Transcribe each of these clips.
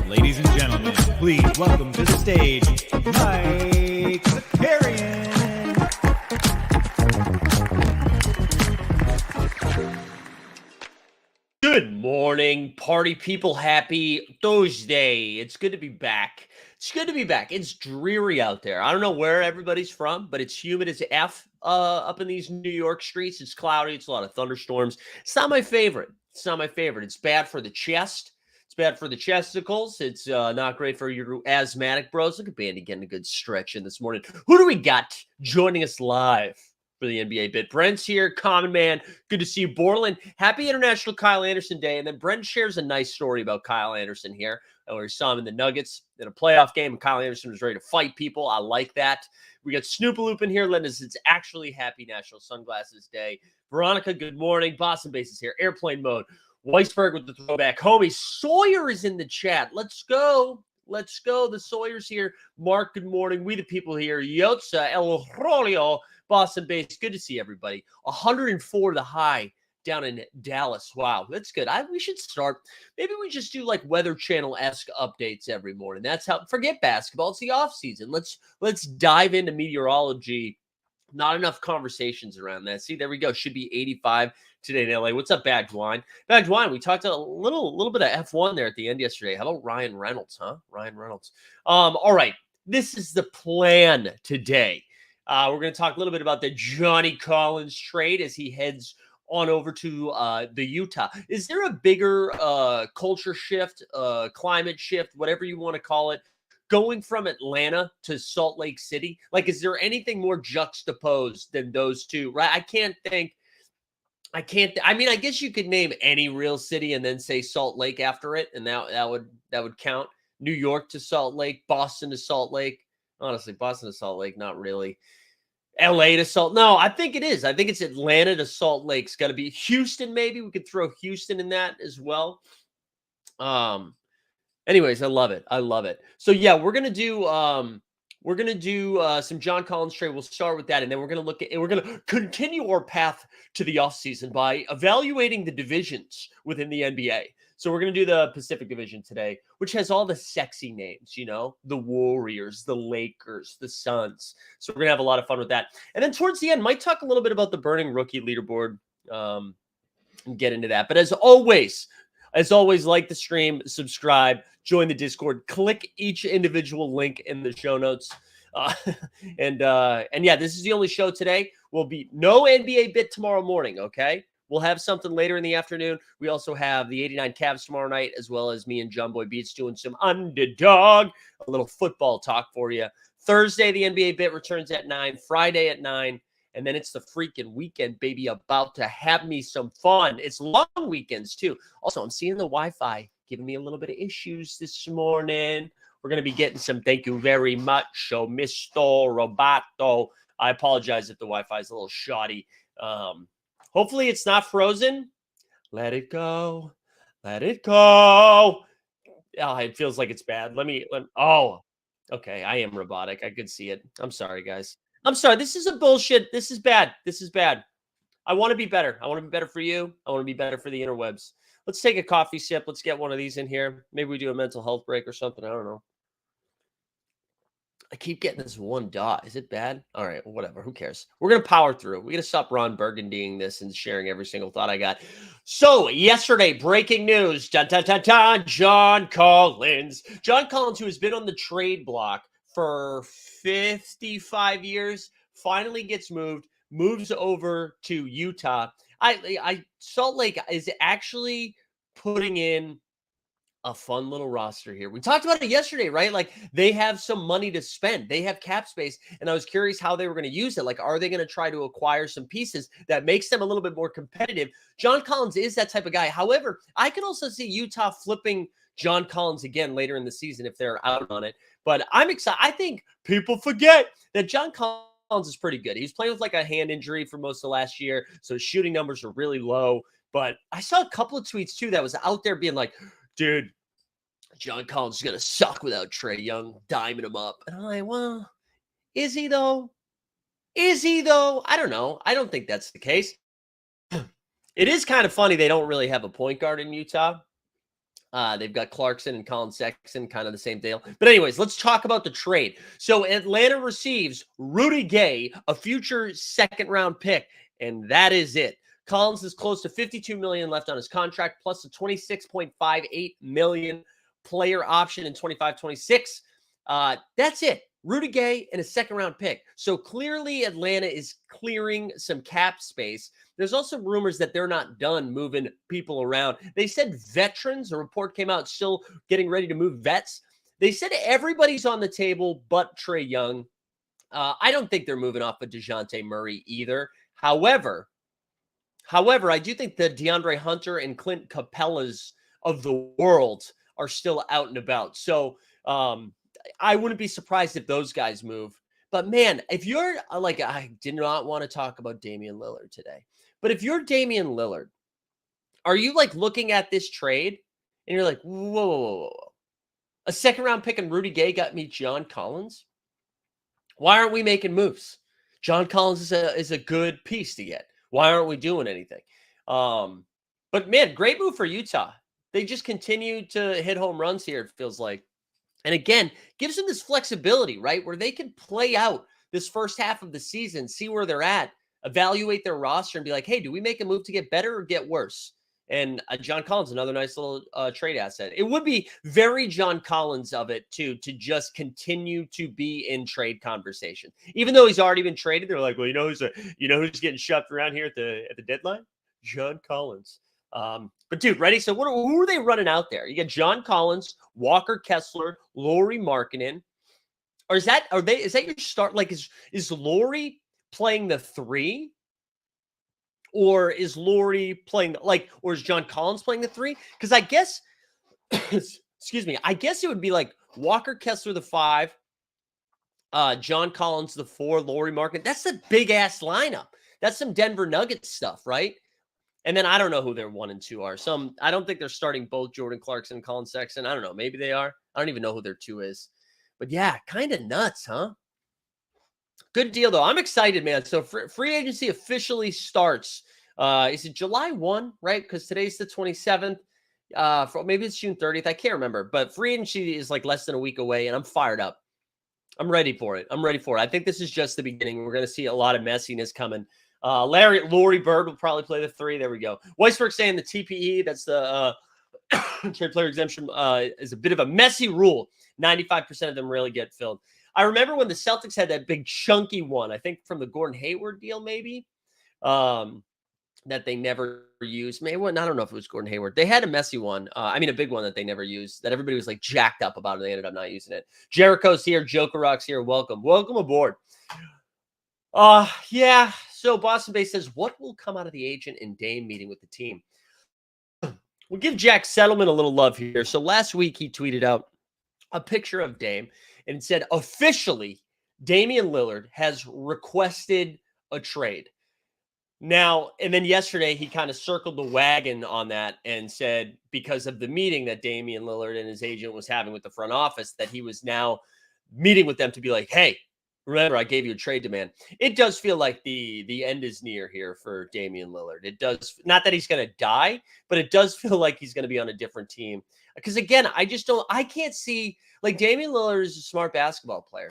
Ladies and gentlemen, please welcome to the stage, Mike Zakarian. Good morning, party people. Happy Thursday. It's good to be back. It's dreary out there. I don't know where everybody's from, but it's humid as F up in these New York streets. It's cloudy. It's a lot of thunderstorms. It's not my favorite. It's bad for the chest. It's bad for the chesticles. It's not great for your asthmatic bros. Look at Bandy getting a good stretch in this morning. Who do we got joining us live for the NBA bit? Brent's here, common man. Good to see you, Borland. Happy International Kyle Anderson Day. And then Brent shares a nice story about Kyle Anderson here, where he saw him in the Nuggets in a playoff game, and Kyle Anderson was ready to fight people. I like that. We got Snoopaloop in here letting us it's actually Happy National Sunglasses Day. Veronica, good morning. Boston Base is here. Airplane mode. Weisberg with the throwback. Homie, Sawyer is in the chat. Let's go. The Sawyer's here. Mark, good morning. We the people here. Yotza, El Rolio, Boston Base. Good to see everybody. 104 the high down in Dallas. Wow, that's good. We should start. Maybe we just do like Weather Channel-esque updates every morning. That's how. Forget basketball. It's the off season. Let's dive into meteorology. Not enough conversations around that. See, there we go. Should be 85 today in LA. What's up, Bagged Wine? Bagged Wine, we talked a little bit of F1 there at the end yesterday. How about Ryan Reynolds, huh? Ryan Reynolds. All right. This is the plan today. We're going to talk a little bit about the Johnny Collins trade as he heads on over to the Utah. Is there a bigger culture shift, climate shift, whatever you want to call it, going from Atlanta to Salt Lake City? Like, is there anything more juxtaposed than those two? Right? I mean, I guess you could name any real city and then say Salt Lake after it, and that would count. New York to Salt Lake, Boston to Salt Lake. Honestly, Boston to Salt Lake, not really. LA to Salt. No, I think it is. I think it's Atlanta to Salt Lake. It's got to be Houston. Maybe we could throw Houston in that as well. Anyways, I love it. So yeah, we're gonna do some John Collins trade. We'll start with that, and then we're gonna continue our path to the offseason by evaluating the divisions within the NBA. So we're gonna do the Pacific Division today, which has all the sexy names, the Warriors, the Lakers, the Suns. So we're gonna have a lot of fun with that. And then towards the end, might talk a little bit about the burning rookie leaderboard, and get into that. But as always, like the stream, subscribe, join the Discord, click each individual link in the show notes. And yeah, this is the only show today. Will be no NBA bit tomorrow morning, okay? We'll have something later in the afternoon. We also have the 89 Cavs tomorrow night, as well as me and John Boy Beats doing some underdog, a little football talk for you. Thursday, the NBA bit returns at 9, Friday at 9. And then it's the freaking weekend, baby, about to have me some fun. It's long weekends, too. Also, I'm seeing the Wi-Fi giving me a little bit of issues this morning. We're going to be getting some thank you very much. So, Mr. Roboto, I apologize if the Wi-Fi is a little shoddy. Hopefully, it's not frozen. Let it go. Let it go. Oh, it feels like it's bad. Oh, okay. I am robotic. I could see it. I'm sorry, guys. I'm sorry. This is a bullshit. This is bad. I want to be better. I want to be better for you. I want to be better for the interwebs. Let's take a coffee sip. Let's get one of these in here. Maybe we do a mental health break or something. I don't know. I keep getting this one dot. Is it bad? All right, whatever. Who cares? We're going to power through. We're going to stop Ron Burgundying this and sharing every single thought I got. So, yesterday, breaking news. Dun, dun, dun, dun, John Collins. John Collins, who has been on the trade block for 55 years, finally gets moves over to Utah. Salt Lake is actually putting in a fun little roster here. We talked about it yesterday, right? Like they have some money to spend. They have cap space. And I was curious how they were going to use it. Like, are they going to try to acquire some pieces that makes them a little bit more competitive? John Collins is that type of guy. However, I can also see Utah flipping John Collins again later in the season if they're out on it. But I'm excited. I think people forget that John Collins is pretty good. He's playing with like a hand injury for most of last year. So his shooting numbers are really low. But I saw a couple of tweets too that was out there being like, dude, John Collins is going to suck without Trae Young diming him up. And I'm like, well, is he though? Is he though? I don't know. I don't think that's the case. It is kind of funny they don't really have a point guard in Utah. They've got Clarkson and Colin Sexton, kind of the same deal. But anyways, let's talk about the trade. So Atlanta receives Rudy Gay, a future second-round pick, and that is it. Collins is close to $52 million left on his contract, plus a $26.58 million player option in 25-26. That's it. Rudy Gay and a second-round pick. So clearly Atlanta is clearing some cap space. There's also rumors that they're not done moving people around. They said veterans. A report came out still getting ready to move vets. They said everybody's on the table but Trae Young. I don't think they're moving off of DeJounte Murray either. However, I do think the DeAndre Hunter and Clint Capellas of the world are still out and about. So I wouldn't be surprised if those guys move. But man, if you're like, I did not want to talk about Damian Lillard today, but if you're Damian Lillard, are you like looking at this trade and you're like, whoa. A second round pick and Rudy Gay got me John Collins? Why aren't we making moves? John Collins is a good piece to get. Why aren't we doing anything? But man, great move for Utah. They just continue to hit home runs here, it feels like. And again, gives them this flexibility, right? Where they can play out this first half of the season, see where they're at, evaluate their roster and be like, hey, do we make a move to get better or get worse? And John Collins, another nice little trade asset. It would be very John Collins of it too, to just continue to be in trade conversation. Even though he's already been traded, they're like, well, who's getting shoved around here at the deadline? John Collins. But dude, ready? So who are they running out there? You got John Collins, Walker Kessler, Lauri Markkanen. Or is that your start? Like, is Lauri playing the 3? Or is Lauri playing or is John Collins playing the 3? Because I guess, excuse me, I guess it would be like Walker Kessler the 5, John Collins the 4, Lauri Markkanen. That's a big ass lineup. That's some Denver Nuggets stuff, right? And then I don't know who their 1 and 2 are. I don't think they're starting both Jordan Clarkson and Colin Sexton. I don't know. Maybe they are. I don't even know who their 2 is. But yeah, kind of nuts, huh? Good deal, though. I'm excited, man. So free agency officially starts. Is it July 1, right? Because today's the 27th. Maybe it's June 30th. I can't remember. But free agency is like less than a week away, and I'm fired up. I'm ready for it. I think this is just the beginning. We're going to see a lot of messiness coming. Laurie Bird will probably play the 3. There we go. Weisberg saying the TPE, that's the trade player exemption, is a bit of a messy rule. 95% of them really get filled. I remember when the Celtics had that big chunky one, I think from the Gordon Hayward deal, maybe, that they never used. Maybe, I don't know if it was Gordon Hayward. They had a messy one. A big one that they never used, that everybody was like jacked up about, and they ended up not using it. Jericho's here. Joker Rock's here. Welcome aboard. Yeah. So Boston Bay says, what will come out of the agent and Dame meeting with the team? We'll give Jack Settleman a little love here. So last week he tweeted out a picture of Dame and said, officially, Damian Lillard has requested a trade. Now, and then yesterday he kind of circled the wagon on that and said, because of the meeting that Damian Lillard and his agent was having with the front office, that he was now meeting with them to be like, hey, Remember, I gave you a trade demand. It does feel like the end is near here for Damian Lillard. It does, not that he's going to die, but it does feel like he's going to be on a different team. Because again, I can't see, like, Damian Lillard is a smart basketball player.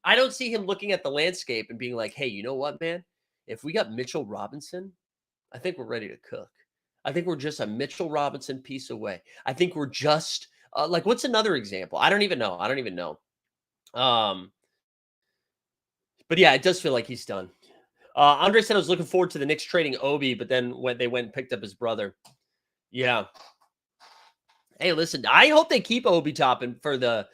I don't see him looking at the landscape and being like, hey, you know what, man? If we got Mitchell Robinson, I think we're ready to cook. I think we're just a Mitchell Robinson piece away. I think we're just like, what's another example? I don't even know. But yeah, it does feel like he's done. Andre said I was looking forward to the Knicks trading Obi, but then when they went and picked up his brother. Yeah. Hey, listen, I hope they keep Obi Toppin for the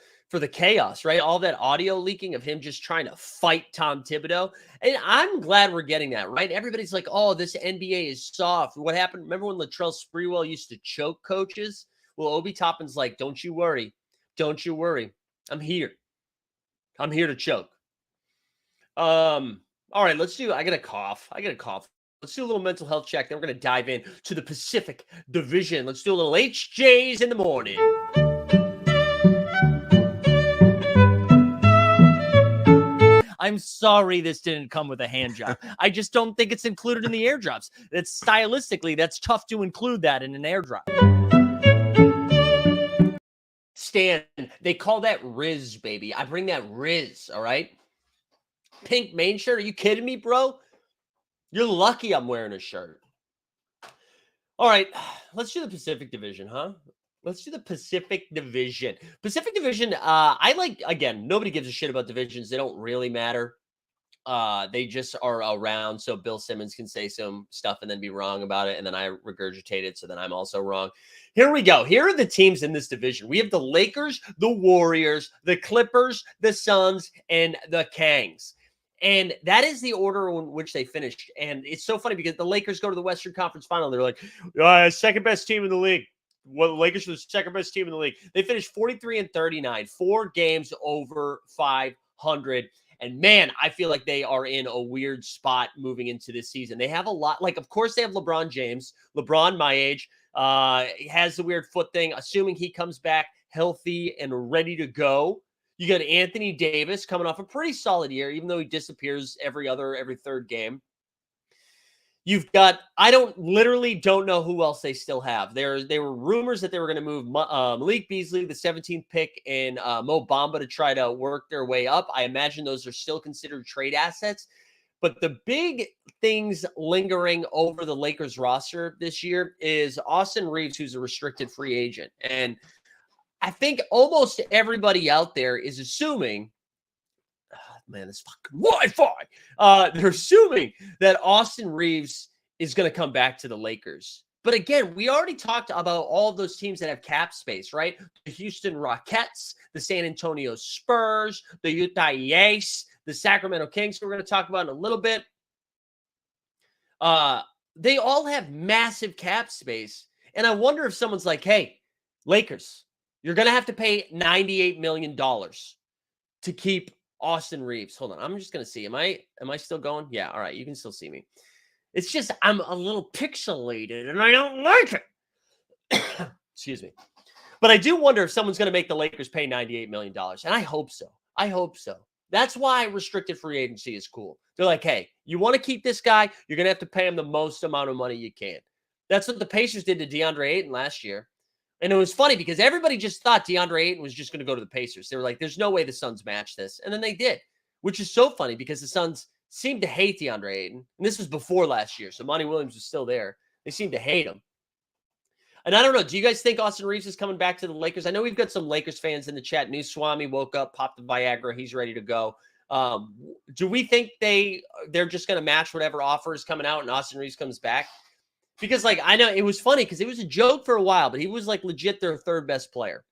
chaos, right? All that audio leaking of him just trying to fight Tom Thibodeau. And I'm glad we're getting that, right? Everybody's like, oh, this NBA is soft. What happened? Remember when Latrell Sprewell used to choke coaches? Well, Obi Toppin's like, don't you worry. Don't you worry. I'm here. I'm here to choke. All right, I got a cough. Let's do a little mental health check. Then we're going to dive in to the Pacific Division. Let's do a little HJs in the morning. I'm sorry this didn't come with a hand job. I just don't think it's included in the airdrops. That's stylistically, that's tough to include that in an airdrop. Stan, they call that Riz, baby. I bring that Riz, all right? Pink main shirt. Are you kidding me, bro? You're lucky I'm wearing a shirt. All right, let's do the Pacific Division, huh? Let's do the Pacific Division. Pacific Division, I like, again, nobody gives a shit about divisions. They don't really matter. They just are around so Bill Simmons can say some stuff and then be wrong about it, and then I regurgitate it, so then I'm also wrong. Here we go. Here are the teams in this division. We have the Lakers, the Warriors, the Clippers, the Suns, and the Kangs. And that is the order in which they finished. And it's so funny because the Lakers go to the Western Conference Final. They're like, second best team in the league. Well, the Lakers are the second best team in the league. They finished 43-39, 4 games over 500. And man, I feel like they are in a weird spot moving into this season. They have a lot, like, of course, they have LeBron James. LeBron, my age, has the weird foot thing. Assuming he comes back healthy and ready to go. You got Anthony Davis coming off a pretty solid year, even though he disappears every third game. You've got, literally don't know who else they still have. There were rumors that they were going to move Malik Beasley, the 17th pick, and Mo Bamba to try to work their way up. I imagine those are still considered trade assets. But the big things lingering over the Lakers roster this year is Austin Reeves, who's a restricted free agent. And I think almost everybody out there is assuming, man, this fucking Wi-Fi. They're assuming that Austin Reeves is going to come back to the Lakers. But again, we already talked about all of those teams that have cap space, right? The Houston Rockets, the San Antonio Spurs, the Utah Jazz, the Sacramento Kings, who we're going to talk about in a little bit. They all have massive cap space. And I wonder if someone's like, hey, Lakers, you're going to have to pay $98 million to keep Austin Reeves. Hold on. I'm just going to see. Am I still going? Yeah. All right. You can still see me. It's just, I'm a little pixelated and I don't like it. Excuse me. But I do wonder if someone's going to make the Lakers pay $98 million. And I hope so. That's why restricted free agency is cool. They're like, hey, you want to keep this guy? You're going to have to pay him the most amount of money you can. That's what the Pacers did to DeAndre Ayton last year. And it was funny because everybody just thought DeAndre Ayton was just going to go to the Pacers. They were like, there's no way the Suns match this. And then they did, which is so funny because the Suns seemed to hate DeAndre Ayton. And this was before last year. So Monty Williams was still there. They seemed to hate him. And I don't know. Do you guys think Austin Reeves is coming back to the Lakers? I know we've got some Lakers fans in the chat. New Swami woke up, popped the Viagra. He's ready to go. Do we think they're just going to match whatever offer is coming out and Austin Reeves comes back? Because, like, I know it was funny because it was a joke for a while, but he was, like, legit their third best player.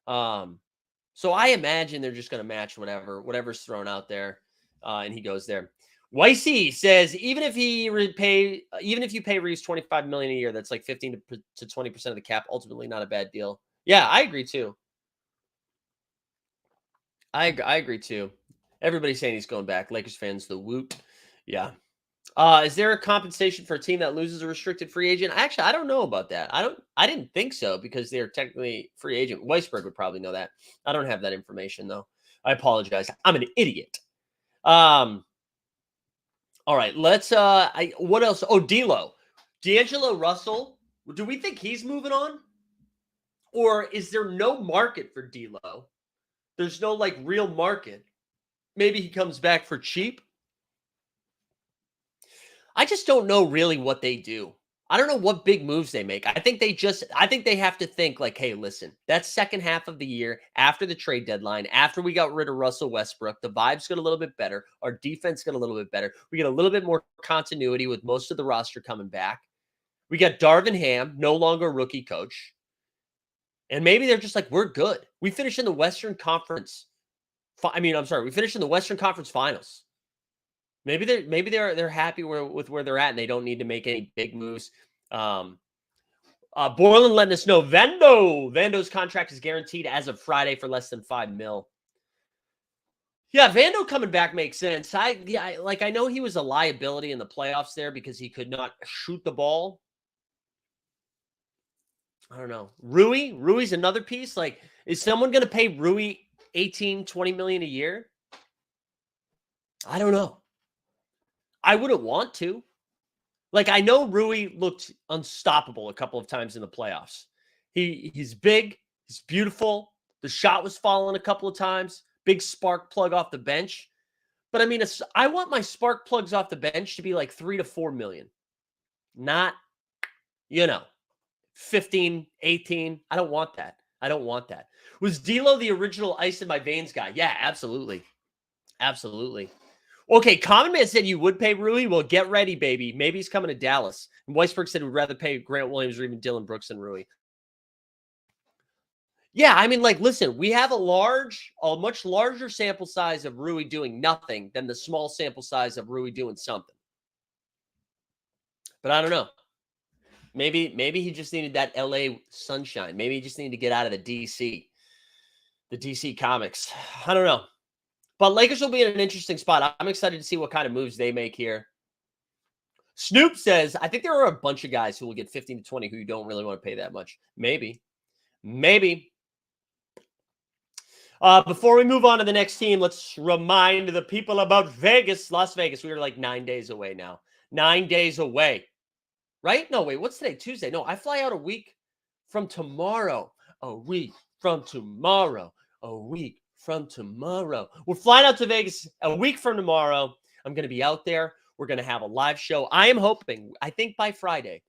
So I imagine they're just going to match whatever's thrown out there, and he goes there. YC says, even if you pay Reeves $25 million a year, that's like 15 to 20% of the cap. Ultimately, not a bad deal. Yeah, I agree too. I agree too. Everybody's saying he's going back. Lakers fans, the woot. Yeah. Is there a compensation for a team that loses a restricted free agent? Actually, I don't know about that. I didn't think so because they're technically free agent. Weisberg would probably know that. I don't have that information though. I apologize. I'm an idiot. All right, let's what else? Oh, D'Angelo Russell. Do we think he's moving on? Or is there no market for D'Lo? There's no like real market. Maybe he comes back for cheap. I just don't know really what they do. I don't know what big moves they make. I think they have to think like, hey, listen, that second half of the year after the trade deadline, after we got rid of Russell Westbrook, the vibes got a little bit better. Our defense got a little bit better. We get a little bit more continuity with most of the roster coming back. We got Darvin Ham, no longer a rookie coach. And maybe they're just like, we're good. We finished in the Western Conference. We finished in the Western Conference Finals. Maybe they're happy with where they're at and they don't need to make any big moves. Borland letting us know Vando's contract is guaranteed as of Friday for less than $5 million. Yeah, Vando coming back makes sense. I know he was a liability in the playoffs there because he could not shoot the ball. I don't know. Rui's another piece. Like, is someone going to pay Rui 18, 20 million a year? I don't know. I wouldn't want to. Like, I know Rui looked unstoppable a couple of times in the playoffs. He's big. He's beautiful. The shot was falling a couple of times. Big spark plug off the bench. But, I mean, I want my spark plugs off the bench to be like 3 to 4 million. Not, 15, 18. I don't want that. Was D'Lo the original ice in my veins guy? Yeah, absolutely. Absolutely. Okay, Common Man said you would pay Rui. Well, get ready, baby. Maybe he's coming to Dallas. And Weisberg said he would rather pay Grant Williams or even Dylan Brooks than Rui. Yeah, I mean, like, listen, we have a much larger sample size of Rui doing nothing than the small sample size of Rui doing something. But I don't know. Maybe he just needed that LA sunshine. Maybe he just needed to get out of the DC comics. I don't know. But Lakers will be in an interesting spot. I'm excited to see what kind of moves they make here. Snoop says, I think there are a bunch of guys who will get 15 to 20 who you don't really want to pay that much. Maybe. Before we move on to the next team, let's remind the people about Vegas, Las Vegas. We are like 9 days away now. 9 days away. Right? No, wait, what's today? Tuesday. No, I fly out a week from tomorrow. A week from tomorrow. We're flying out to Vegas a week from tomorrow. I'm going to be out there. We're going to have a live show. I think by Friday,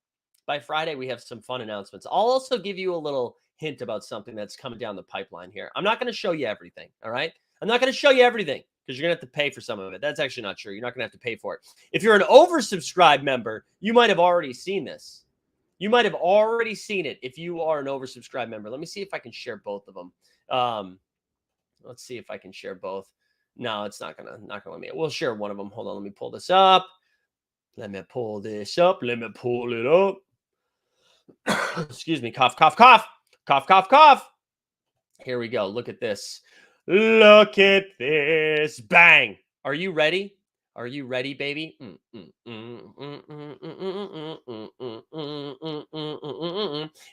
we have some fun announcements. I'll also give you a little hint about something that's coming down the pipeline here. I'm not going to show you everything. All right. I'm not going to show you everything because you're going to have to pay for some of it. That's actually not true. You're not going to have to pay for it. If you're an oversubscribed member, you might have already seen this. You might have already seen it if you are an oversubscribed member. Let me see if I can share both of them. Let's see if I can share both. No, it's not gonna let me. We'll share one of them. Hold on, let me pull this up. Let me pull it up. Excuse me. Cough. Here we go. Look at this. Bang. Are you ready? Are you ready, baby?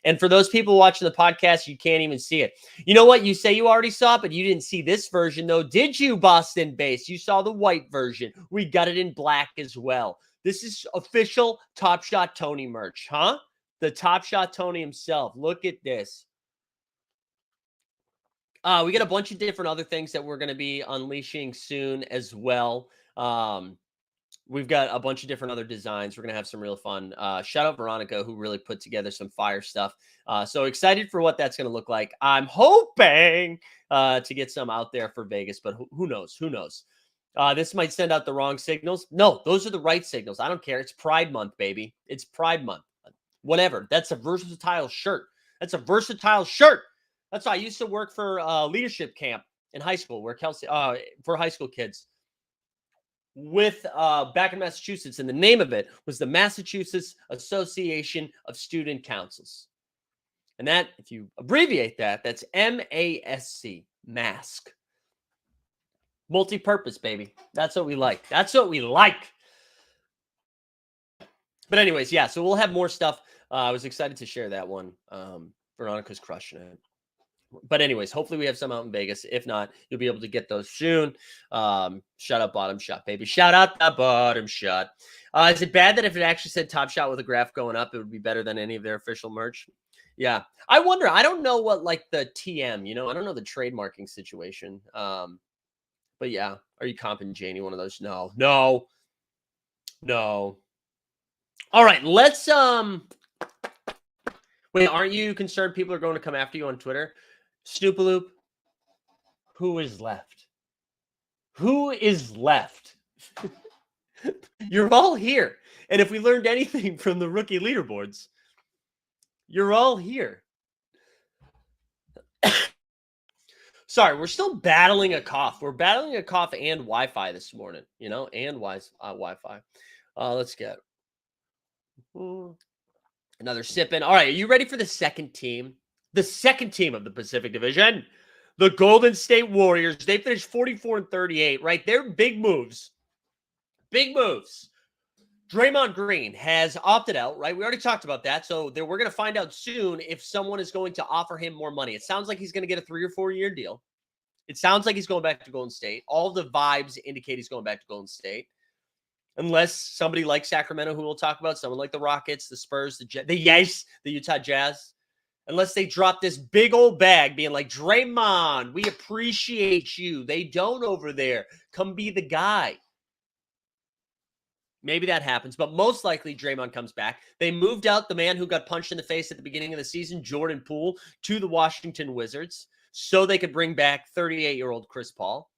And for those people watching the podcast, you can't even see it. You know what? You say you already saw it, but you didn't see this version, though. Did you, Boston Base? You saw the white version. We got it in black as well. This is official Top Shot Tony merch, huh? The Top Shot Tony himself. Look at this. We got a bunch of different other things that we're going to be unleashing soon as well. We've got a bunch of different other designs. We're going to have some real fun. Shout out Veronica, who really put together some fire stuff. So excited for what that's going to look like. I'm hoping to get some out there for Vegas, but who knows? This might send out the wrong signals. No, those are the right signals. I don't care. It's Pride Month, baby. It's Pride Month. Whatever. That's a versatile shirt. That's why I used to work for leadership camp in high school, where Kelsey, for high school kids, with back in Massachusetts, and the name of it was the Massachusetts Association of Student Councils. And that, if you abbreviate that, that's MASC, mask. Multi-purpose, baby. That's what we like. But anyways, yeah, so we'll have more stuff. I was excited to share that one. Veronica's crushing it. But anyways, hopefully we have some out in Vegas. If not, you'll be able to get those soon. Shout out Bottom Shot, baby. Shout out the Bottom Shot. Is it bad that if it actually said Top Shot with a graph going up, it would be better than any of their official merch? Yeah. I wonder. I don't know what like the TM, I don't know the trademarking situation. But yeah, are you comping Janie one of those? No. All right, let's wait, aren't you concerned people are going to come after you on Twitter? Snoopaloop, who is left? Who is left? You're all here. And if we learned anything from the rookie leaderboards, you're all here. Sorry, we're still battling a cough. We're battling a cough and Wi-Fi this morning, and Wi-Fi. Let's get another sip in. All right, are you ready for the second team? The second team of the Pacific Division, the Golden State Warriors. They finished 44-38, right? They're big moves. Big moves. Draymond Green has opted out, right? We already talked about that. So we're going to find out soon if someone is going to offer him more money. It sounds like he's going to get a 3 or 4 year deal. It sounds like he's going back to Golden State. All the vibes indicate he's going back to Golden State. Unless somebody like Sacramento, who we'll talk about, someone like the Rockets, the Spurs, the Utah Jazz, unless they drop this big old bag being like, Draymond, we appreciate you. They don't over there. Come be the guy. Maybe that happens, but most likely Draymond comes back. They moved out the man who got punched in the face at the beginning of the season, Jordan Poole, to the Washington Wizards so they could bring back 38-year-old Chris Paul.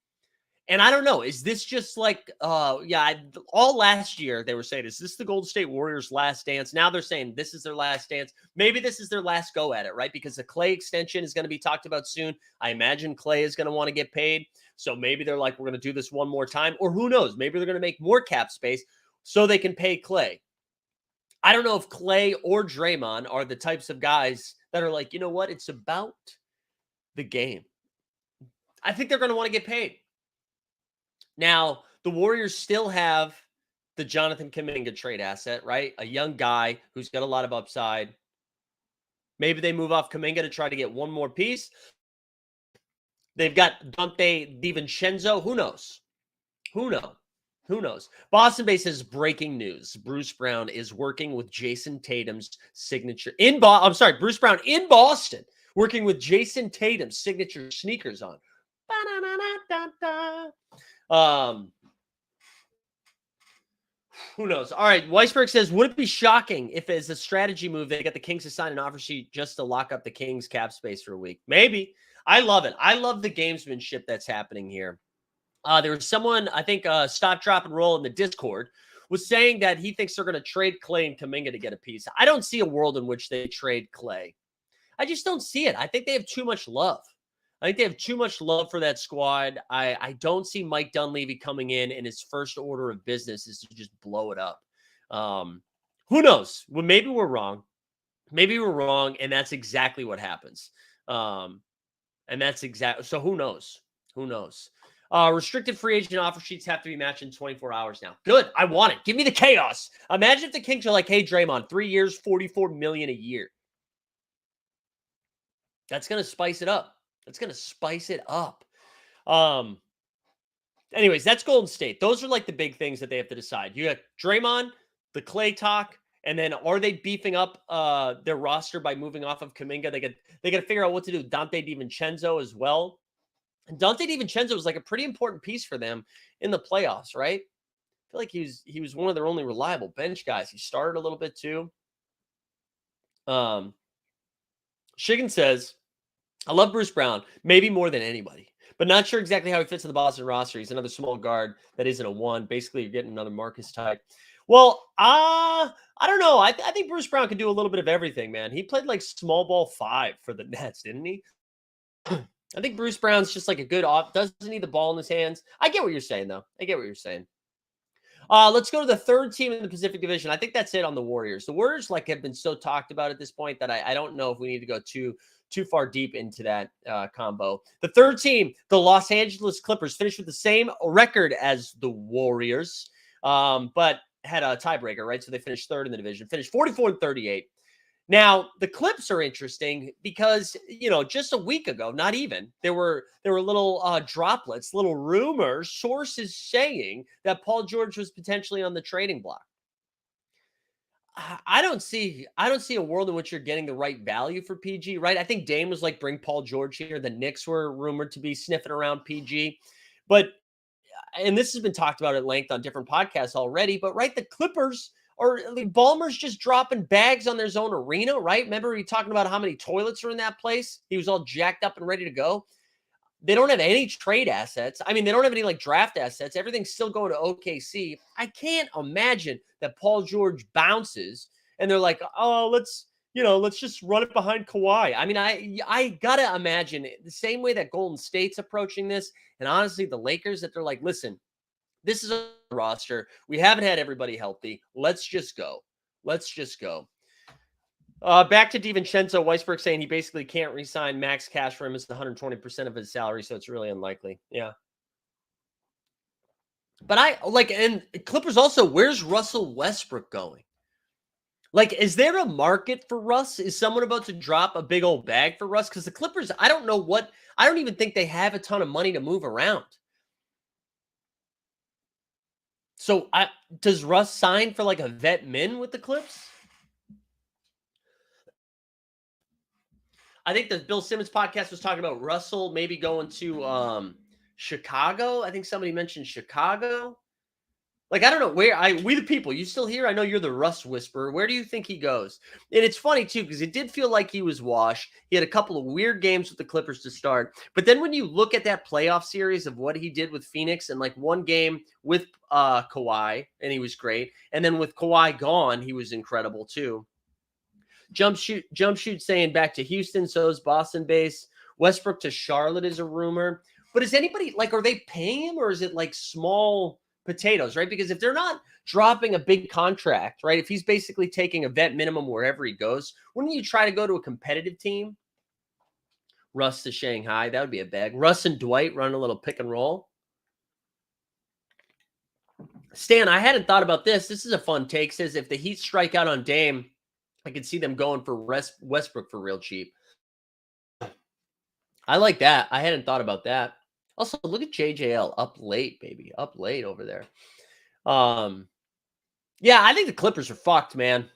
And I don't know, is this just like, all last year they were saying, is this the Golden State Warriors' last dance? Now they're saying this is their last dance. Maybe this is their last go at it, right? Because the Klay extension is going to be talked about soon. I imagine Klay is going to want to get paid. So maybe they're like, we're going to do this one more time. Or who knows? Maybe they're going to make more cap space so they can pay Klay. I don't know if Klay or Draymond are the types of guys that are like, you know what? It's about the game. I think they're going to want to get paid. Now, the Warriors still have the Jonathan Kuminga trade asset, right? A young guy who's got a lot of upside. Maybe they move off Kuminga to try to get one more piece. They've got Donte DiVincenzo. Who knows? Who knows? Boston Bay says breaking news. Bruce Brown is working with Jason Tatum's signature Bruce Brown in Boston working with Jason Tatum's signature sneakers on. Who knows? All right. Weisberg says, would it be shocking if as a strategy move, they get the Kings to sign an offer sheet just to lock up the Kings cap space for a week? Maybe. I love it. I love the gamesmanship that's happening here. There was someone, I think, Stop, Drop, and Roll in the Discord was saying that he thinks they're going to trade Klay and Kuminga to get a piece. I don't see a world in which they trade Klay. I just don't see it. I think they have too much love. I think they have too much love for that squad. I don't see Mike Dunleavy coming in and his first order of business is to just blow it up. Who knows? Well, maybe we're wrong. Maybe we're wrong, and that's exactly what happens. So who knows? Who knows? Restricted free agent offer sheets have to be matched in 24 hours now. Good. I want it. Give me the chaos. Imagine if the Kings are like, hey, Draymond, 3 years, $44 million a year. That's going to spice it up. Anyways, that's Golden State. Those are like the big things that they have to decide. You got Draymond, the Klay talk, and then are they beefing up their roster by moving off of Kuminga? They got to figure out what to do with Donte DiVincenzo as well. And Donte DiVincenzo was like a pretty important piece for them in the playoffs, right? I feel like he was one of their only reliable bench guys. He started a little bit too. Shiggin says, I love Bruce Brown, maybe more than anybody, but not sure exactly how he fits in the Boston roster. He's another small guard that isn't a one. Basically, you're getting another Marcus type. Well, I don't know. I think Bruce Brown can do a little bit of everything, man. He played like small ball 5 for the Nets, didn't he? I think Bruce Brown's just like a good doesn't need the ball in his hands. I get what you're saying, though. Let's go to the third team in the Pacific Division. I think that's it on the Warriors. The Warriors have been so talked about at this point that I don't know if we need to go too far deep into that combo. The third team, the Los Angeles Clippers, finished with the same record as the Warriors, but had a tiebreaker, right? So they finished third in the division, finished 44-38. Now, the Clips are interesting because, just a week ago, not even, there were little droplets, little rumors, sources saying that Paul George was potentially on the trading block. I don't see a world in which you're getting the right value for PG, right? I think Dame was like, bring Paul George here. The Knicks were rumored to be sniffing around PG. But and this has been talked about at length on different podcasts already, but right, the Clippers or like, Ballmer's just dropping bags on their zone arena, right? Remember he talking about how many toilets are in that place? He was all jacked up and ready to go. They don't have any trade assets. I mean, they don't have any like draft assets. Everything's still going to OKC. I can't imagine that Paul George bounces and they're like, oh, let's just run it behind Kawhi. I mean, I gotta imagine the same way that Golden State's approaching this, and honestly, the Lakers, that they're like, listen, this is a roster. We haven't had everybody healthy. Let's just go. Let's just go. Back to DiVincenzo, Weisberg saying he basically can't re-sign max cash for him. It's 120% of his salary, so it's really unlikely. Yeah. But and Clippers also, where's Russell Westbrook going? Like, is there a market for Russ? Is someone about to drop a big old bag for Russ? Because the Clippers, I don't even think they have a ton of money to move around. So does Russ sign for like a vet min with the Clips? I think the Bill Simmons podcast was talking about Russell maybe going to Chicago. I think somebody mentioned Chicago. Like, I don't know where we the people, you still here? I know you're the Russ whisperer. Where do you think he goes? And it's funny too, because it did feel like he was washed. He had a couple of weird games with the Clippers to start. But then when you look at that playoff series of what he did with Phoenix, and like one game with Kawhi, and he was great. And then with Kawhi gone, he was incredible too. Jump shoot saying back to Houston, so is Boston base. Westbrook to Charlotte is a rumor. But is anybody like, are they paying him, or is it like small potatoes, right? Because if they're not dropping a big contract, right? If he's basically taking a vet minimum wherever he goes, wouldn't you try to go to a competitive team? Russ to Shanghai, that would be a bag. Russ and Dwight run a little pick and roll. Stan, I hadn't thought about this. This is a fun take. Says if the Heat strike out on Dame, I could see them going for Westbrook for real cheap. I like that. I hadn't thought about that. Also, look at JJL up late, baby. Up late over there. Yeah, I think the Clippers are fucked, man.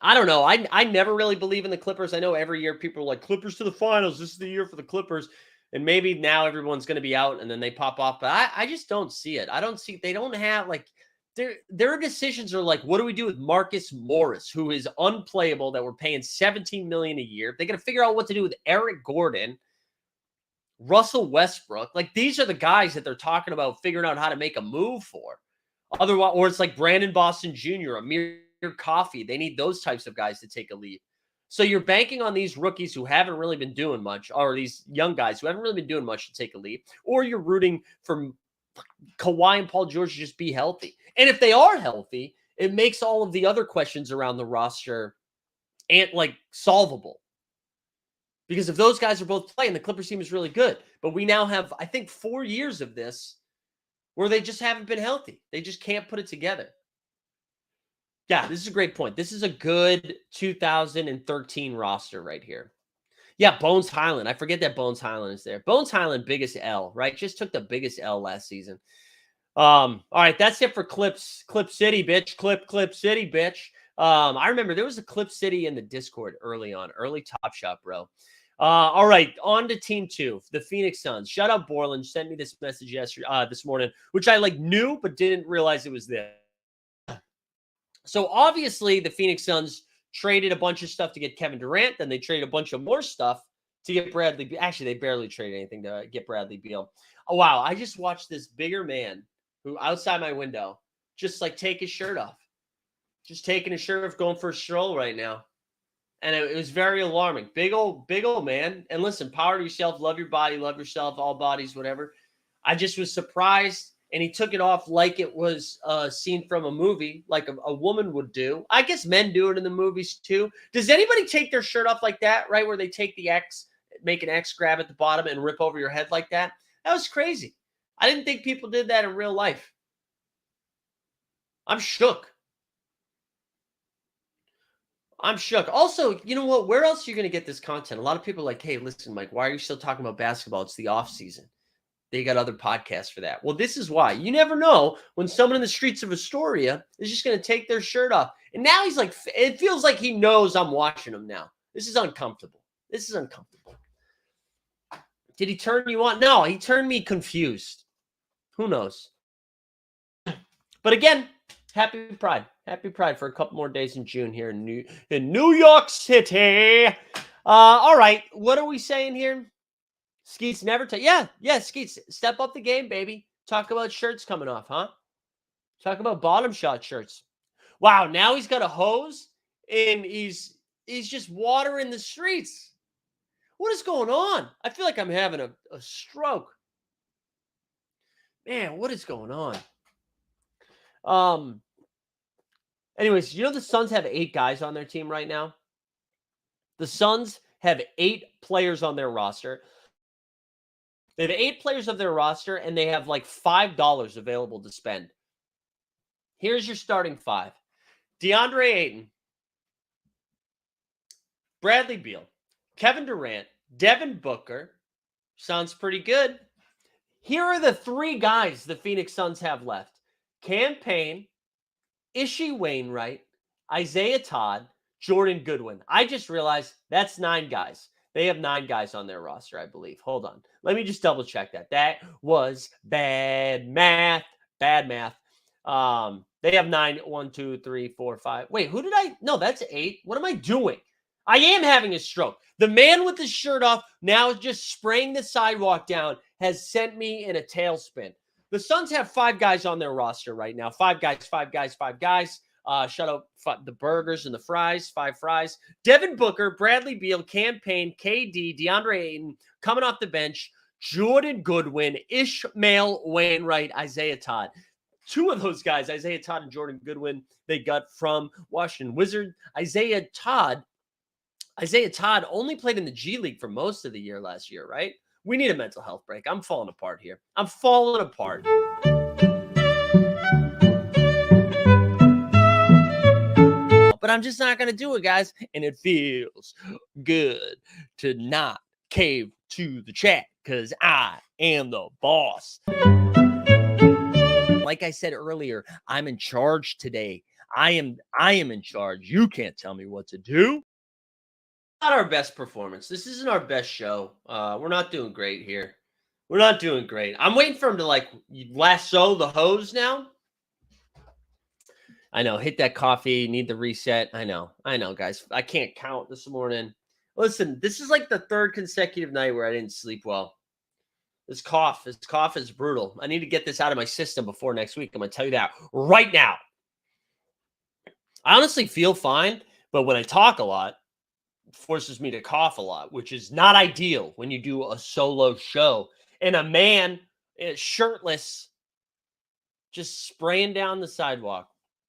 I don't know. I never really believe in the Clippers. I know every year people are like, Clippers to the finals. This is the year for the Clippers. And maybe now everyone's going to be out and then they pop off. But I just don't see it. I don't see, they don't have like, their decisions are like, what do we do with Marcus Morris, who is unplayable, that we're paying $17 million a year? They got to figure out what to do with Eric Gordon, Russell Westbrook. Like, these are the guys that they're talking about figuring out how to make a move for. Otherwise, or it's like Brandon Boston Jr., Amir Coffey. They need those types of guys to take a lead. So you're banking on these rookies who haven't really been doing much, or these young guys who haven't really been doing much to take a lead, or you're rooting for Kawhi and Paul George to just be healthy. And if they are healthy, it makes all of the other questions around the roster like solvable. Because if those guys are both playing, the Clippers team is really good. But we now have, I think, 4 years of this where they just haven't been healthy. They just can't put it together. Yeah, this is a great point. This is a good 2013 roster right here. Yeah, Bones Highland. I forget that Bones Highland is there. Bones Highland, biggest L, right? Just took the biggest L last season. All right, that's it for Clips. Clip City, bitch. Clip City, bitch. I remember there was a Clip City in the Discord early Top Shot, bro. All right, on to Team 2, the Phoenix Suns. Shout out Borland, sent me this message this morning, which I knew but didn't realize it was there. So obviously the Phoenix Suns traded a bunch of stuff to get Kevin Durant. Then they traded a bunch of more stuff to get Bradley. Actually, they barely traded anything to get Bradley Beal. Oh, wow. I just watched this bigger man who outside my window just take his shirt off. Just taking his shirt off, going for a stroll right now. And it was very alarming. Big old man. And listen, power to yourself, love your body, love yourself, all bodies, whatever. I just was surprised. And he took it off like it was a scene from a movie, like a woman would do. I guess men do it in the movies too. Does anybody take their shirt off like that, right? Where they take the X, make an X grab at the bottom and rip over your head like that? That was crazy. I didn't think people did that in real life. I'm shook. I'm shook. Also, you know what? Where else are you going to get this content? A lot of people are like, hey, listen, Mike, why are you still talking about basketball? It's the off season. They got other podcasts for that. Well, this is why. You never know when someone in the streets of Astoria is just going to take their shirt off. And now he's like, it feels like he knows I'm watching him now. This is uncomfortable. This is uncomfortable. Did he turn you on? No, he turned me confused. Who knows? But again, happy Pride. Happy Pride for a couple more days in June here in New York City. All right. What are we saying here? Skeets never take. Yeah, Skeets, step up the game, baby. Talk about shirts coming off, huh? Talk about bottom shot shirts. Wow, now he's got a hose and he's just watering the streets. What is going on? I feel like I'm having a stroke. Man, what is going on? Anyways, you know the Suns have 8 guys on their team right now? The Suns have 8 players on their roster. They have 8 players of their roster, and they have like $5 available to spend. Here's your starting 5. DeAndre Ayton, Bradley Beal, Kevin Durant, Devin Booker. Sounds pretty good. Here are the 3 guys the Phoenix Suns have left. Cam Payne, Ishi Wainwright, Isaiah Todd, Jordan Goodwin. I just realized that's 9 guys. They have 9 guys on their roster, I believe. Hold on. Let me just double check that. That was bad math. Bad math. They have 9. 1, 2, 3, 4, 5. Wait, who did I? No, that's 8. What am I doing? I am having a stroke. The man with his shirt off, now just spraying the sidewalk down, has sent me in a tailspin. The Suns have 5 guys on their roster right now. 5 guys. Shut up the burgers and the fries, 5 fries. Devin Booker, Bradley Beal, Cam Payne, KD, DeAndre Ayton, coming off the bench, Jordan Goodwin, Ishmael Wainwright, Isaiah Todd. 2 of those guys, Isaiah Todd and Jordan Goodwin, they got from Washington Wizards. Isaiah Todd only played in the G League for most of the year last year, right? We need a mental health break. I'm falling apart here. I'm falling apart. But I'm just not going to do it, guys. And it feels good to not cave to the chat because I am the boss. Like I said earlier, I'm in charge today. I am in charge. You can't tell me what to do. Not our best performance. This isn't our best show. We're not doing great here. We're not doing great. I'm waiting for him to like lasso the hose now. I know. Hit that coffee. Need the reset. I know, guys. I can't count this morning. Listen, this is like the 3rd consecutive night where I didn't sleep well. This cough is brutal. I need to get this out of my system before next week. I'm going to tell you that right now. I honestly feel fine, but when I talk a lot, it forces me to cough a lot, which is not ideal when you do a solo show. And a man is shirtless, just spraying down the sidewalk.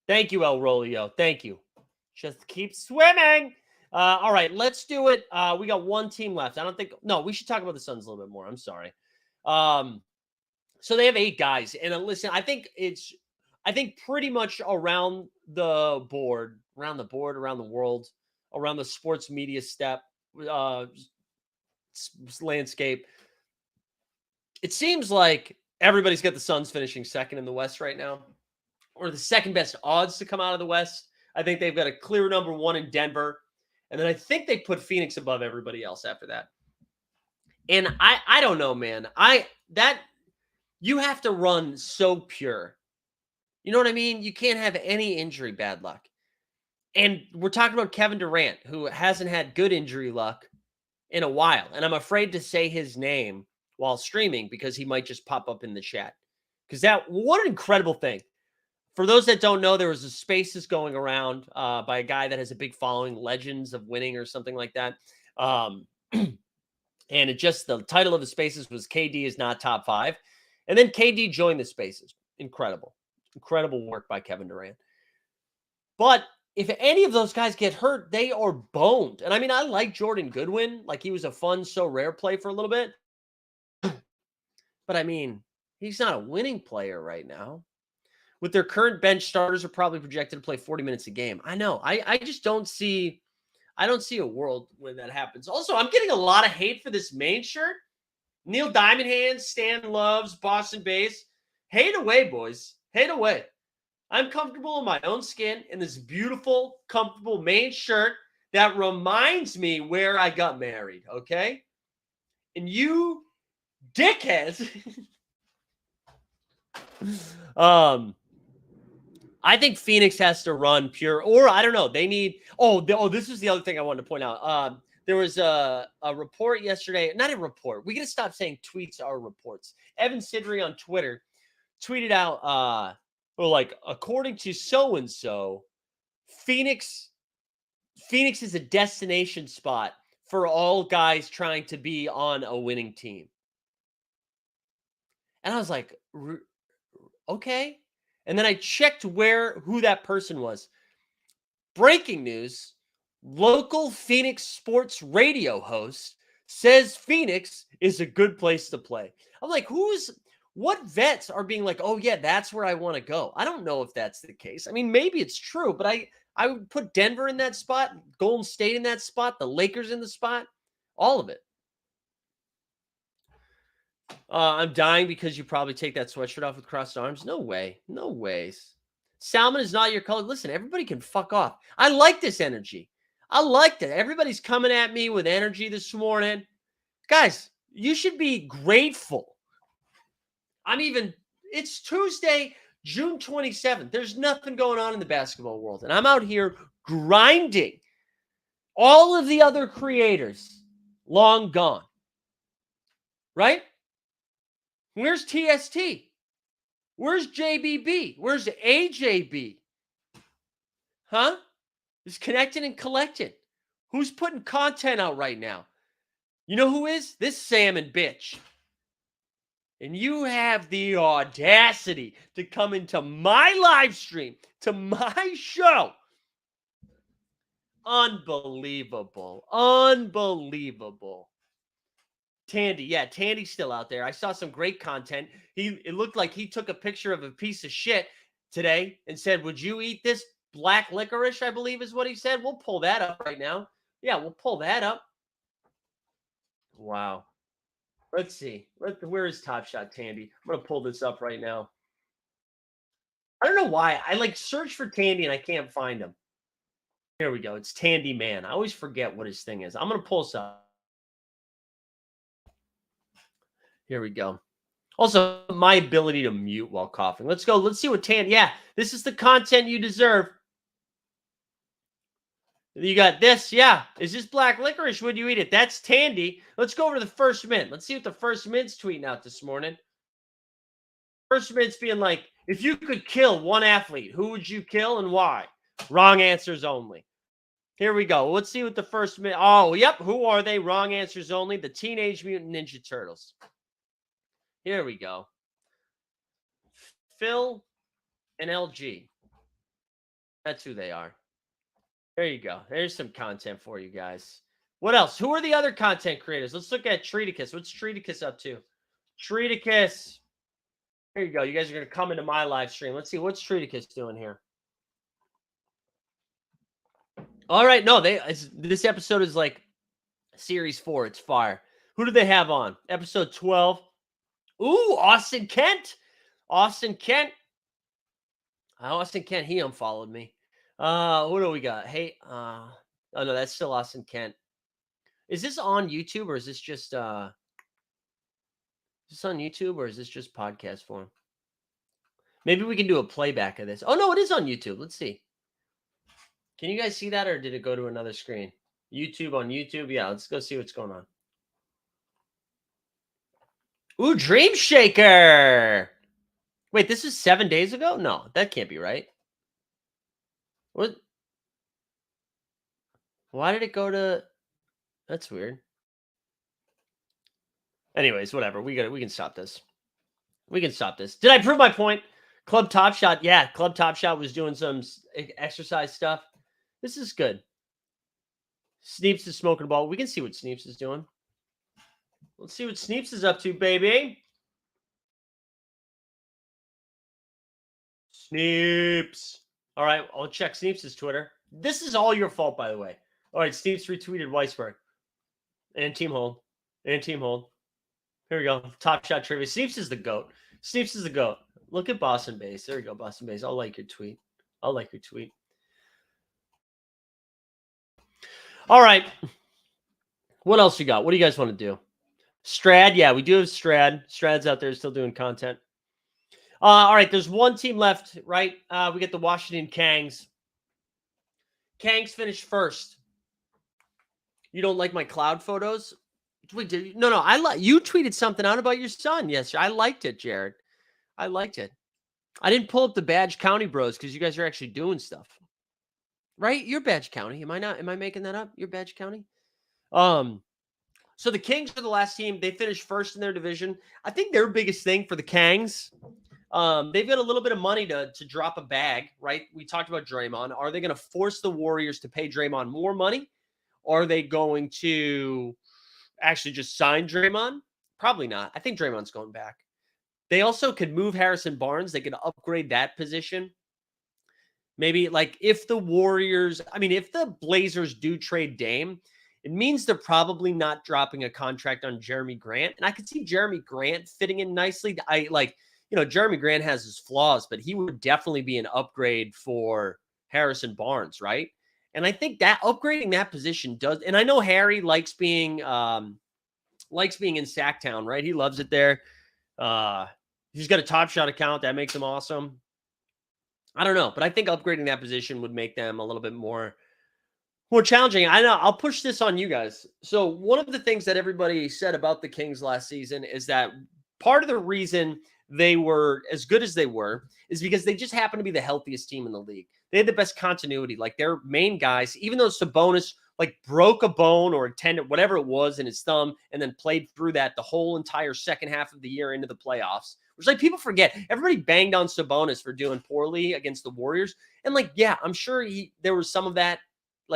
Thank you, El Rolio. Thank you. Just keep swimming. All right, let's do it. We got 1 team left. We should talk about the Suns a little bit more. I'm sorry. So they have 8 guys. And listen, I think pretty much around the board, around the world, around the sports media landscape, it seems like everybody's got the Suns finishing 2nd in the West right now, or the 2nd best odds to come out of the West. I think they've got a clear number 1 in Denver. And then I think they put Phoenix above everybody else after that. And I don't know, man. You have to run so pure. You know what I mean? You can't have any injury bad luck. And we're talking about Kevin Durant, who hasn't had good injury luck in a while. And I'm afraid to say his name while streaming because he might just pop up in the chat. Because what an incredible thing. For those that don't know, there was a Spaces going around by a guy that has a big following, Legends of Winning or something like that. And the title of the Spaces was KD is not top 5. And then KD joined the Spaces. Incredible work by Kevin Durant. But if any of those guys get hurt, they are boned. And I mean, I like Jordan Goodwin. Like, he was a fun, so rare play for a little bit. But I mean, he's not a winning player right now. With their current bench, starters are probably projected to play 40 minutes a game. I know. I just don't see I don't see a world when that happens. Also, I'm getting a lot of hate for this main shirt. Neil Diamond Hands, Stan Loves, Boston Bass. Hate away, boys. Hate away. I'm comfortable in my own skin in this beautiful, comfortable main shirt that reminds me where I got married, okay? And you dickheads. I think Phoenix has to run pure, or I don't know. They need. This is the other thing I wanted to point out. There was a report yesterday. Not a report. We got to stop saying tweets are reports. Evan Sidri on Twitter tweeted out, according to so and so, Phoenix is a destination spot for all guys trying to be on a winning team. And I was like, okay. And then I checked who that person was. Breaking news, local Phoenix sports radio host says Phoenix is a good place to play. I'm like, what vets are being like, oh yeah, that's where I want to go? I don't know if that's the case. I mean, maybe it's true, but I would put Denver in that spot, Golden State in that spot, the Lakers in the spot, all of it. I'm dying because you probably take that sweatshirt off with crossed arms. No way. No ways. Salmon is not your color. Listen, everybody can fuck off. I like this energy. I liked it. Everybody's coming at me with energy this morning. Guys, you should be grateful. It's Tuesday, June 27th. There's nothing going on in the basketball world. And I'm out here grinding. All of the other creators, long gone. Right? Where's TST? Where's JBB? Where's AJB? Huh? It's connected and collected. Who's putting content out right now? You know who is? This salmon bitch. And you have the audacity to come into my live stream, to my show. Unbelievable. Unbelievable. Tandy. Yeah, Tandy's still out there. I saw some great content. It looked like he took a picture of a piece of shit today and said, would you eat this black licorice, I believe is what he said. We'll pull that up right now. Yeah, we'll pull that up. Wow. Let's see. Where is Top Shot Tandy? I'm going to pull this up right now. I don't know why. I search for Tandy and I can't find him. Here we go. It's Tandy Man. I always forget what his thing is. I'm going to pull this up. Here we go. Also, my ability to mute while coughing. Let's go. Let's see what Tandy. Yeah, this is the content you deserve. You got this. Yeah. Is this black licorice? Would you eat it? That's Tandy. Let's go over to the First Mint. Let's see what the First Mint's tweeting out this morning. First Mint's being like, if you could kill one athlete, who would you kill and why? Wrong answers only. Here we go. Let's see what the First Mint. Oh, yep. Who are they? Wrong answers only. The Teenage Mutant Ninja Turtles. Here we go. Phil and LG. That's who they are. There you go. There's some content for you guys. What else? Who are the other content creators? Let's look at Treaticus. What's Treaticus up to? Treaticus. There you go. You guys are going to come into my live stream. Let's see. What's Treaticus doing here? All right. No, this episode is like series 4. It's fire. Who do they have on? Episode 12. Ooh, Austin Kent. Austin Kent. Austin Kent, he unfollowed me. What do we got? Hey, oh no, that's still Austin Kent. Is this on YouTube or is this just is this on YouTube or is this just podcast form? Maybe we can do a playback of this. Oh no, it is on YouTube. Let's see. Can you guys see that or did it go to another screen? YouTube on YouTube. Yeah, let's go see what's going on. Ooh, Dream Shaker. Wait, this is 7 days ago? No, that can't be right. What? Why did it go to? That's weird. Anyways, whatever. We can stop this. We can stop this. Did I prove my point? Club Top Shot. Yeah, Club Top Shot was doing some exercise stuff. This is good. Sneeps is smoking a ball. We can see what Sneeps is doing. Let's see what Sneeps is up to, baby. Sneeps. All right, I'll check Sneeps' Twitter. This is all your fault, by the way. All right, Steve's retweeted Weisberg. And Team Hold. And Team Hold. Here we go. Top Shot Trivia. Steve's is the GOAT. Steve's is the GOAT. Look at Boston Base. There you go, Boston Base. I'll like your tweet. I'll like your tweet. All right. What else you got? What do you guys want to do? Strad. Yeah, we do have Strad. Strad's out there still doing content. All right. There's one team left, right? We get the Washington Kangs. Kangs finished first. You don't like my cloud photos? Wait, no. You tweeted something out about your son. Yes, I liked it, Jared. I liked it. I didn't pull up the Badge County bros because you guys are actually doing stuff. Right? You're Badge County. Am I not? Am I making that up? You're Badge County? So the Kings are the last team. They finished first in their division. I think their biggest thing for the Kangs, they've got a little bit of money to drop a bag, right? We talked about Draymond. Are they going to force the Warriors to pay Draymond more money? Or are they going to actually just sign Draymond? Probably not. I think Draymond's going back. They also could move Harrison Barnes. They could upgrade that position. Maybe like if the if the Blazers do trade Dame, it means they're probably not dropping a contract on Jeremy Grant. And I could see Jeremy Grant fitting in nicely. Jeremy Grant has his flaws, but he would definitely be an upgrade for Harrison Barnes, right? And I think that upgrading that position does. And I know Harry likes being in Sacktown, right? He loves it there. He's got a Top Shot account that makes him awesome. I don't know, but I think upgrading that position would make them a little bit more challenging. I know I'll push this on you guys. So one of the things that everybody said about the Kings last season is that part of the reason they were as good as they were is because they just happened to be the healthiest team in the league. They had the best continuity. Like their main guys, even though Sabonis broke a bone or a tendon, whatever it was in his thumb, and then played through that the whole entire second half of the year into the playoffs, which people forget. Everybody banged on Sabonis for doing poorly against the Warriors. And I'm sure there was some of that.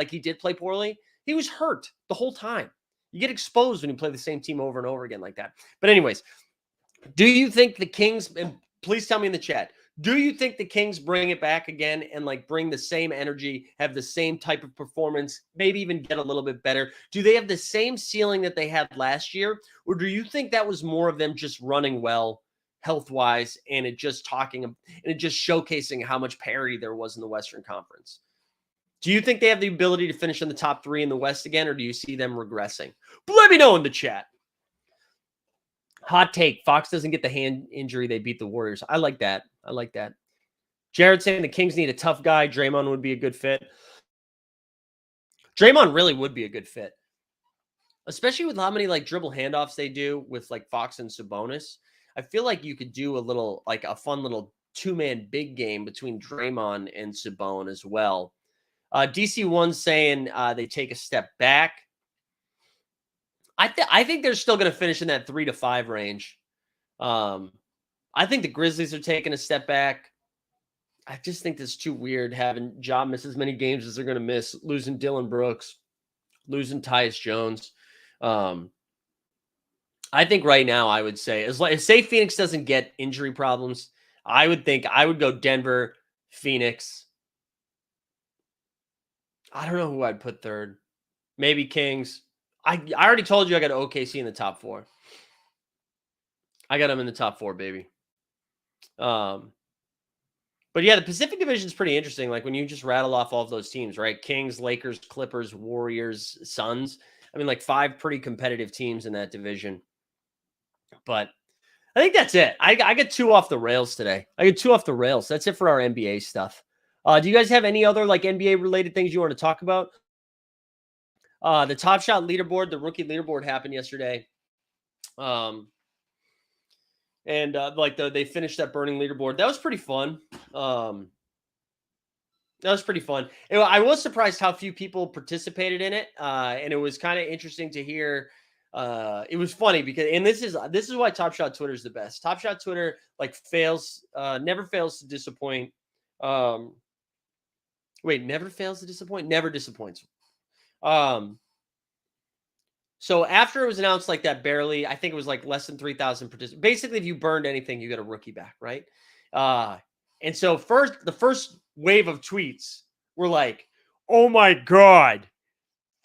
He did play poorly. He was hurt the whole time. You get exposed when you play the same team over and over again like that. But anyways, do you think the Kings, and please tell me in the chat, do you think the Kings bring it back again and bring the same energy, have the same type of performance, maybe even get a little bit better? Do they have the same ceiling that they had last year? Or do you think that was more of them just running well health-wise and it just showcasing how much parity there was in the Western Conference? Do you think they have the ability to finish in the top 3 in the West again, or do you see them regressing? But let me know in the chat. Hot take. Fox doesn't get the hand injury. They beat the Warriors. I like that. Jared saying the Kings need a tough guy. Draymond would be a good fit. Draymond really would be a good fit, especially with how many dribble handoffs they do with Fox and Sabonis. I feel like you could do a fun little 2-man big game between Draymond and Sabonis as well. DC1 saying they take a step back. I think they're still going to finish in that 3 to 5 range. I think the Grizzlies are taking a step back. I just think that's too weird having Ja miss as many games as they're going to miss, losing Dylan Brooks, losing Tyus Jones. I think right now I would say, say Phoenix doesn't get injury problems, I would go Denver, Phoenix. I don't know who I'd put third. Maybe Kings. I already told you I got OKC in the top 4. I got them in the top 4, baby. But yeah, the Pacific Division is pretty interesting. When you just rattle off all of those teams, right? Kings, Lakers, Clippers, Warriors, Suns. 5 pretty competitive teams in that division. But I think that's it. I got 2 off the rails today. That's it for our NBA stuff. Do you guys have any other NBA related things you want to talk about? The Top Shot leaderboard, the rookie leaderboard happened yesterday. They finished that burning leaderboard. That was pretty fun. Anyway, I was surprised how few people participated in it. And it was kind of interesting to hear. It was funny because, and this is why Top Shot Twitter is the best. Top Shot Twitter never fails to disappoint. Never fails to disappoint? Never disappoints. So after it was announced that barely, I think it was less than 3,000 participants. Basically, if you burned anything, you get a rookie back, right? And so the first wave of tweets were oh my God,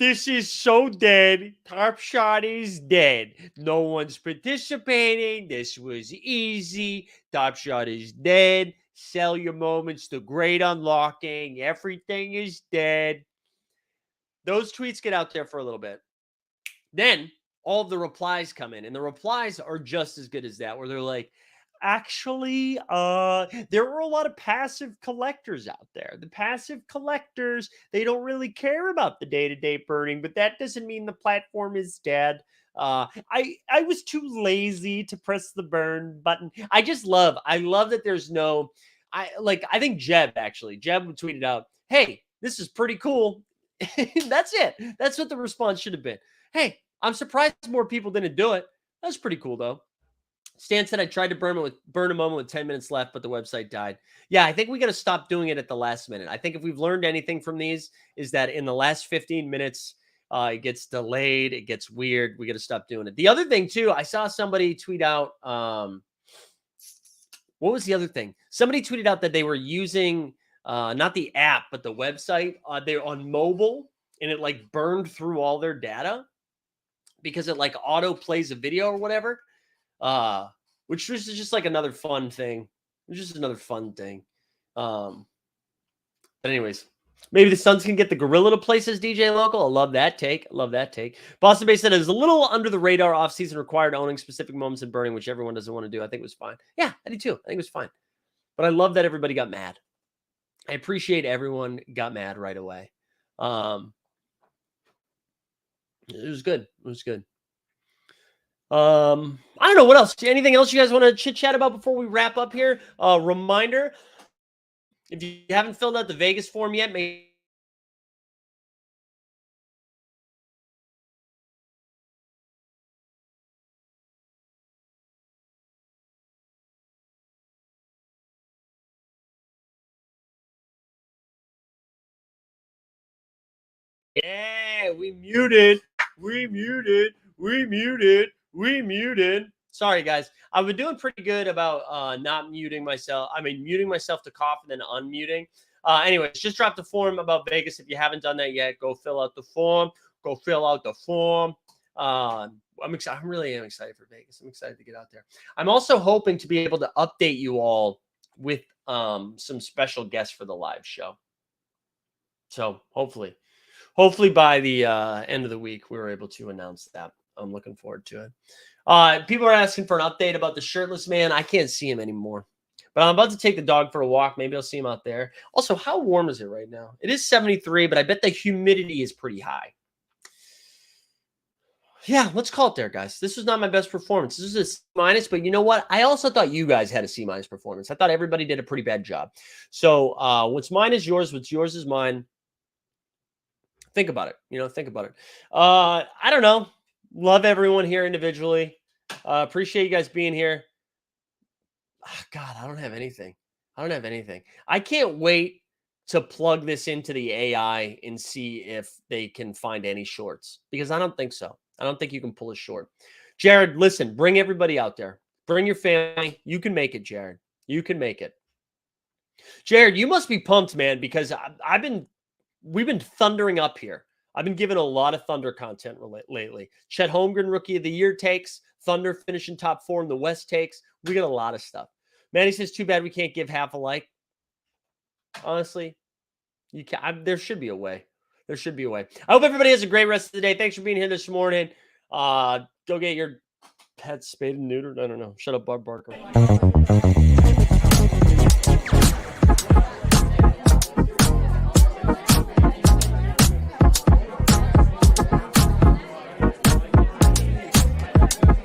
This is so dead. Top Shot is dead. No one's participating. This was easy. Top Shot is dead. Sell your moments. The great unlocking. Everything is dead. Those tweets get out there for a little bit. Then all of the replies come in, and the replies are just as good as that, where they're like, actually, there were a lot of passive collectors out there. The passive collectors, they don't really care about the day-to-day burning, but that doesn't mean the platform is dead. I was too lazy to press the burn button. I love that there's no, I think Jeb tweeted out, hey, this is pretty cool. That's it. That's what the response should have been. Hey, I'm surprised more people didn't do it. That's pretty cool, though. Stan said I tried to burn a moment with 10 minutes left, but the website died. Yeah, I think we got to stop doing it at the last minute. I think if we've learned anything from these is that in the last 15 minutes, it gets delayed. It gets weird. We got to stop doing it. The other thing, too, I saw somebody tweet out, what was the other thing? Somebody tweeted out that they were using not the app, but the website. They're on mobile, and it like burned through all their data because it like auto plays a video or whatever. Which was just like another fun thing. It was just another fun thing. But anyways, maybe the Suns can get the gorilla to play, says DJ Local. I love that take. Boston Bay said it was a little under the radar offseason, required owning specific moments and burning, which everyone doesn't want to do. I think it was fine. Yeah, I do too. I think it was fine. But I love that everybody got mad. I appreciate everyone got mad right away. It was good. It was good. I don't know what else. Anything else you guys want to chit chat about before we wrap up here? Reminder, if you haven't filled out the Vegas form yet, yeah, we muted. Sorry, guys. I've been doing pretty good about not muting myself. I mean, muting myself to cough and then unmuting. Anyways, just dropped the form about Vegas. If you haven't done that yet, go fill out the form. I'm excited. I really am excited for Vegas. I'm excited to get out there. I'm also hoping to be able to update you all with some special guests for the live show. So hopefully by the end of the week, we were able to announce that. I'm looking forward to it. People are asking for an update about the shirtless man. I can't see him anymore, but I'm about to take the dog for a walk. Maybe I'll see him out there. Also, how warm is it right now? It is 73, but I bet the humidity is pretty high. Yeah, let's call it there, guys. This was not my best performance. This is a C-, but you know what? I also thought you guys had a C- performance. I thought everybody did a pretty bad job. So what's mine is yours. What's yours is mine. Think about it. Think about it. I don't know. Love everyone here individually. Appreciate you guys being here. God, I don't have anything. I can't wait to plug this into the AI and see if they can find any shorts, because I don't think so. I don't think you can pull a short. Jared, listen, bring everybody out there. Bring your family. You can make it, Jared. You can make it. Jared, you must be pumped, man, because we've been thundering up here. I've been giving a lot of Thunder content lately. Chet Holmgren, Rookie of the Year takes. Thunder finishing top 4 in the West takes. We got a lot of stuff. Manny says, too bad we can't give half a like. Honestly, you can. There should be a way. I hope everybody has a great rest of the day. Thanks for being here this morning. Go get your pet spayed and neutered. I don't know. Shut up, Bob Barker.